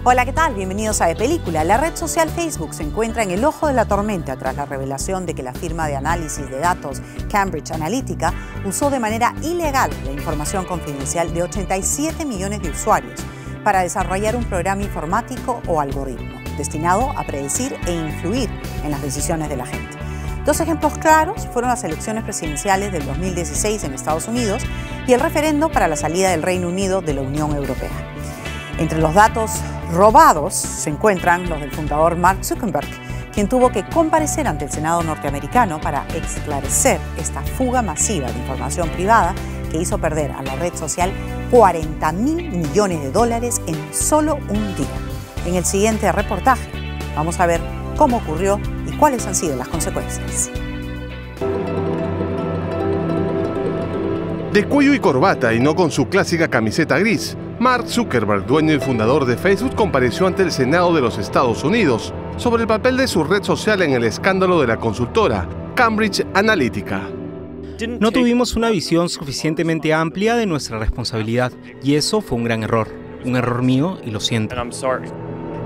Hola, ¿qué tal? Bienvenidos a De Película. La red social Facebook se encuentra en el ojo de la tormenta tras la revelación de que la firma de análisis de datos Cambridge Analytica usó de manera ilegal la información confidencial de 87 millones de usuarios para desarrollar un programa informático o algoritmo destinado a predecir e influir en las decisiones de la gente. Dos ejemplos claros fueron las elecciones presidenciales del 2016 en Estados Unidos y el referendo para la salida del Reino Unido de la Unión Europea. Entre los datos robados se encuentran los del fundador Mark Zuckerberg, quien tuvo que comparecer ante el Senado norteamericano para esclarecer esta fuga masiva de información privada que hizo perder a la red social $40.000 millones en solo un día. En el siguiente reportaje vamos a ver cómo ocurrió y cuáles han sido las consecuencias. De cuello y corbata y no con su clásica camiseta gris, Mark Zuckerberg, dueño y fundador de Facebook, compareció ante el Senado de los Estados Unidos sobre el papel de su red social en el escándalo de la consultora Cambridge Analytica. No tuvimos una visión suficientemente amplia de nuestra responsabilidad y eso fue un gran error. Un error mío y lo siento.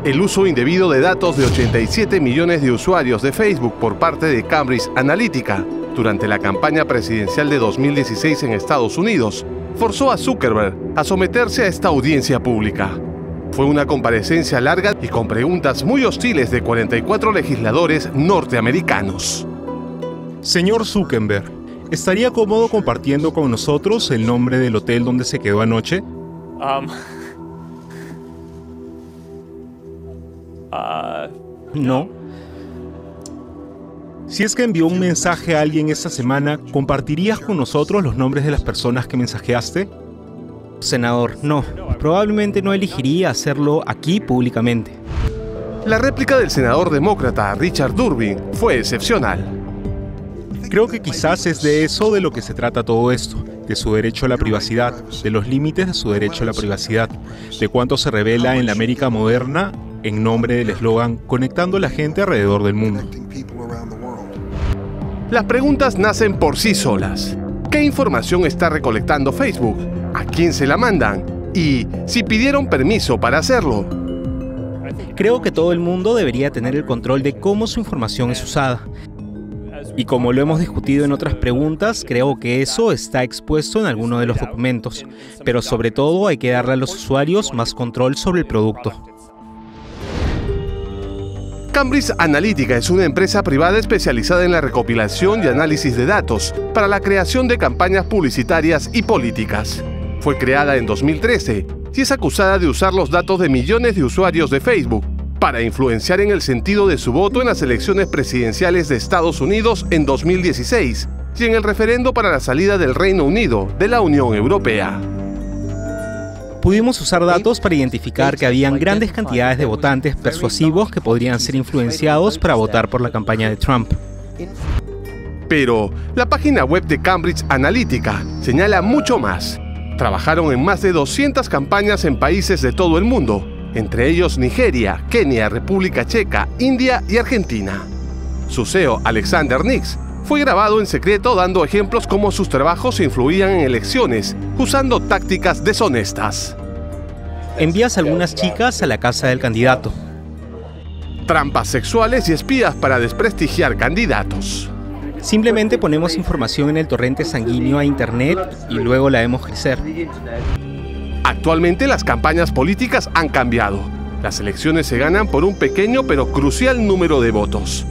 El uso indebido de datos de 87 millones de usuarios de Facebook por parte de Cambridge Analytica durante la campaña presidencial de 2016 en Estados Unidos forzó a Zuckerberg a someterse a esta audiencia pública. Fue una comparecencia larga y con preguntas muy hostiles de 44 legisladores norteamericanos. Señor Zuckerberg, ¿estaría cómodo compartiendo con nosotros el nombre del hotel donde se quedó anoche? No. Si es que envió un mensaje a alguien esta semana, ¿compartirías con nosotros los nombres de las personas que mensajeaste? Senador, no. Probablemente no elegiría hacerlo aquí públicamente. La réplica del senador demócrata Richard Durbin fue excepcional. Creo que quizás es de eso de lo que se trata todo esto, de su derecho a la privacidad, de los límites de su derecho a la privacidad, de cuánto se revela en la América moderna en nombre del eslogan conectando a la gente alrededor del mundo. Las preguntas nacen por sí solas. ¿Qué información está recolectando Facebook? ¿A quién se la mandan? Y si pidieron permiso para hacerlo. Creo que todo el mundo debería tener el control de cómo su información es usada. Y como lo hemos discutido en otras preguntas, creo que eso está expuesto en alguno de los documentos. Pero sobre todo hay que darle a los usuarios más control sobre el producto. Cambridge Analytica es una empresa privada especializada en la recopilación y análisis de datos para la creación de campañas publicitarias y políticas. Fue creada en 2013 y es acusada de usar los datos de millones de usuarios de Facebook para influenciar en el sentido de su voto en las elecciones presidenciales de Estados Unidos en 2016 y en el referendo para la salida del Reino Unido de la Unión Europea. Pudimos usar datos para identificar que habían grandes cantidades de votantes persuasivos que podrían ser influenciados para votar por la campaña de Trump. Pero la página web de Cambridge Analytica señala mucho más. Trabajaron en más de 200 campañas en países de todo el mundo, entre ellos Nigeria, Kenia, República Checa, India y Argentina. Su CEO, Alexander Nix, fue grabado en secreto dando ejemplos cómo sus trabajos influían en elecciones, usando tácticas deshonestas. Envías a algunas chicas a la casa del candidato. Trampas sexuales y espías para desprestigiar candidatos. Simplemente ponemos información en el torrente sanguíneo a internet y luego la vemos crecer. Actualmente las campañas políticas han cambiado. Las elecciones se ganan por un pequeño pero crucial número de votos.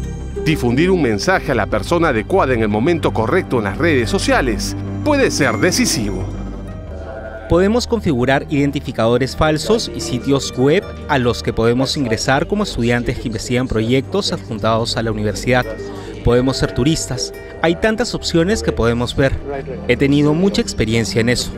Difundir un mensaje a la persona adecuada en el momento correcto en las redes sociales puede ser decisivo. Podemos configurar identificadores falsos y sitios web a los que podemos ingresar como estudiantes que investigan proyectos adjuntados a la universidad. Podemos ser turistas. Hay tantas opciones que podemos ver. He tenido mucha experiencia en eso.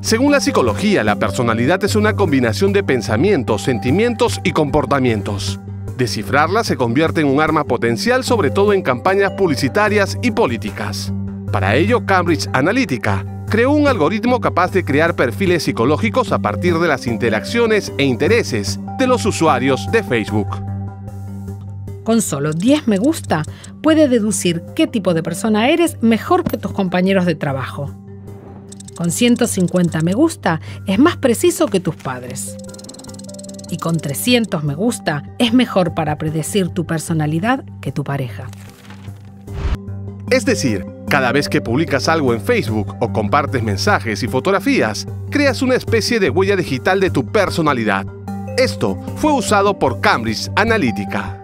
Según la psicología, la personalidad es una combinación de pensamientos, sentimientos y comportamientos. Descifrarla se convierte en un arma potencial, sobre todo en campañas publicitarias y políticas. Para ello, Cambridge Analytica creó un algoritmo capaz de crear perfiles psicológicos a partir de las interacciones e intereses de los usuarios de Facebook. Con solo 10 me gusta, puede deducir qué tipo de persona eres mejor que tus compañeros de trabajo. Con 150 me gusta, es más preciso que tus padres. y con 300 me gusta, es mejor para predecir tu personalidad que tu pareja. Es decir, cada vez que publicas algo en Facebook o compartes mensajes y fotografías, creas una especie de huella digital de tu personalidad. Esto fue usado por Cambridge Analytica.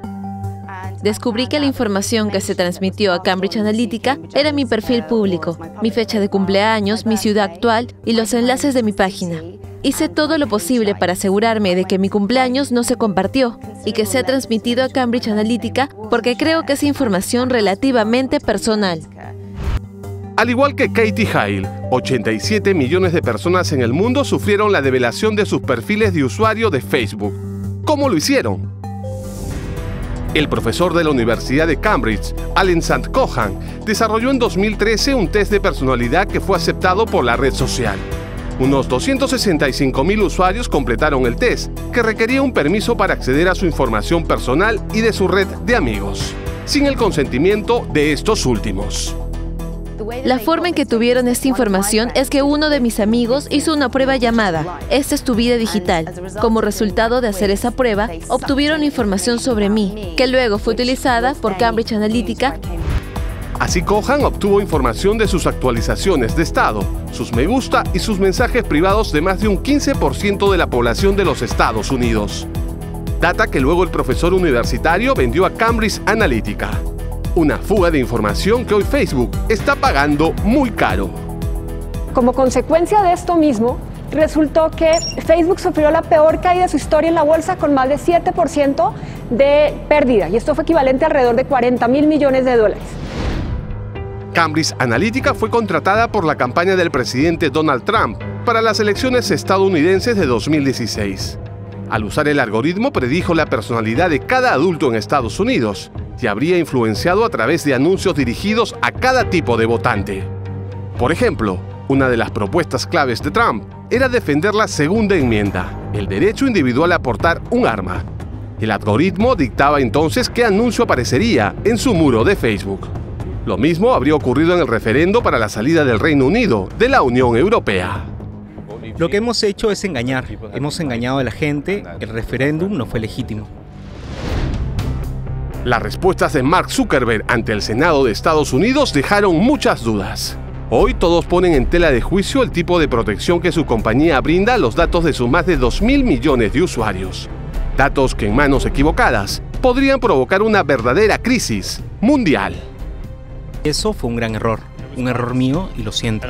Descubrí que la información que se transmitió a Cambridge Analytica era mi perfil público, mi fecha de cumpleaños, mi ciudad actual y los enlaces de mi página. Hice todo lo posible para asegurarme de que mi cumpleaños no se compartió y que sea transmitido a Cambridge Analytica porque creo que es información relativamente personal. Al igual que Katie Hale, 87 millones de personas en el mundo sufrieron la develación de sus perfiles de usuario de Facebook. ¿Cómo lo hicieron? El profesor de la Universidad de Cambridge, Alan St. Cohan, desarrolló en 2013 un test de personalidad que fue aceptado por la red social. Unos 265.000 usuarios completaron el test, que requería un permiso para acceder a su información personal y de su red de amigos, sin el consentimiento de estos últimos. La forma en que tuvieron esta información es que uno de mis amigos hizo una prueba llamada "Esta es tu vida digital". Como resultado de hacer esa prueba, obtuvieron información sobre mí, que luego fue utilizada por Cambridge Analytica. Así Cohan obtuvo información de sus actualizaciones de estado, sus me gusta y sus mensajes privados de más de un 15% de la población de los Estados Unidos. Data que luego el profesor universitario vendió a Cambridge Analytica. Una fuga de información que hoy Facebook está pagando muy caro. Como consecuencia de esto mismo, resultó que Facebook sufrió la peor caída de su historia en la bolsa con más de 7% de pérdida, y esto fue equivalente a alrededor de $40.000 millones. Cambridge Analytica fue contratada por la campaña del presidente Donald Trump para las elecciones estadounidenses de 2016. Al usar el algoritmo predijo la personalidad de cada adulto en Estados Unidos y habría influenciado a través de anuncios dirigidos a cada tipo de votante. Por ejemplo, una de las propuestas claves de Trump era defender la segunda enmienda, el derecho individual a portar un arma. El algoritmo dictaba entonces qué anuncio aparecería en su muro de Facebook. Lo mismo habría ocurrido en el referendo para la salida del Reino Unido de la Unión Europea. Lo que hemos hecho es engañar. Hemos engañado a la gente. El referéndum no fue legítimo. Las respuestas de Mark Zuckerberg ante el Senado de Estados Unidos dejaron muchas dudas. Hoy todos ponen en tela de juicio el tipo de protección que su compañía brinda a los datos de sus más de 2.000 millones de usuarios. Datos que en manos equivocadas podrían provocar una verdadera crisis mundial. Eso fue un gran error mío y lo siento.